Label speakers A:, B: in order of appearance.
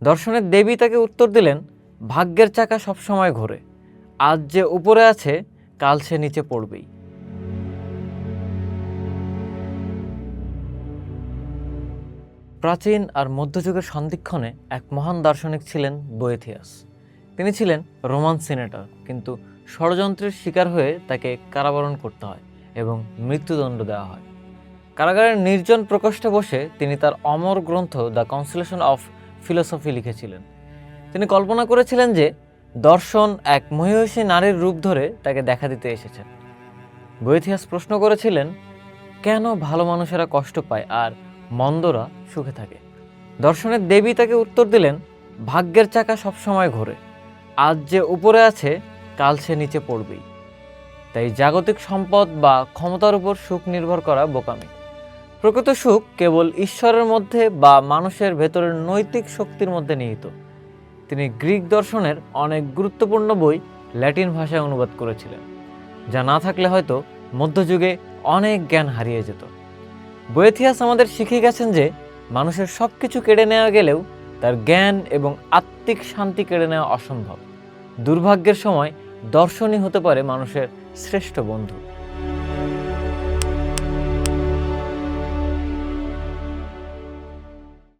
A: দর্শনের দেবী তাকে উত্তর দিলেন, ভাগ্যের চাকা সবসময় ঘোরে, আজ যে উপরে আছে কাল সে নিচে পড়বেই। প্রাচীন আর মধ্যযুগের সন্ধিক্ষণে এক মহান দার্শনিক ছিলেন বোয়েথিয়াস। তিনি ছিলেন রোমান সিনেটর, কিন্তু ষড়যন্ত্রের শিকার হয়ে তাকে কারাবরণ করতে হয় এবং মৃত্যুদণ্ড দেওয়া হয়। কারাগারের নির্জন প্রকোষ্ঠে বসে তিনি তার অমর গ্রন্থ দ্য কনসোলেশন অফ ফিলোসফি লিখেছিলেন। তিনি কল্পনা করেছিলেন যে দর্শন এক মহিষী নারীর রূপ ধরে তাকে দেখা দিতে এসেছেন। বোয়েথিয়াস প্রশ্ন করেছিলেন, কেন ভালো মানুষেরা কষ্ট পায় আর মন্দরা সুখে থাকে? দর্শনের দেবী তাকে উত্তর দিলেন, ভাগ্যের চাকা সবসময় ঘোরে, আজ যে উপরে আছে কাল সে নিচে পড়বেই। তাই জাগতিক সম্পদ বা ক্ষমতার উপর সুখ নির্ভর করা বোকামি। প্রকৃত সুখ কেবল ঈশ্বরের মধ্যে বা মানুষের ভেতরের নৈতিক শক্তির মধ্যে নিহিত। তিনি গ্রিক দর্শনের অনেক গুরুত্বপূর্ণ বই ল্যাটিন ভাষায় অনুবাদ করেছিলেন, যা না থাকলে হয়তো মধ্যযুগে অনেক জ্ঞান হারিয়ে যেত। বোয়েথিয়াস আমাদের শিখিয়ে গেছেন যে মানুষের সব কিছু কেড়ে নেওয়া গেলেও তার জ্ঞান এবং আত্মিক শান্তি কেড়ে নেওয়া অসম্ভব। দুর্ভাগ্যের সময় দর্শনই হতে পারে মানুষের শ্রেষ্ঠ বন্ধু।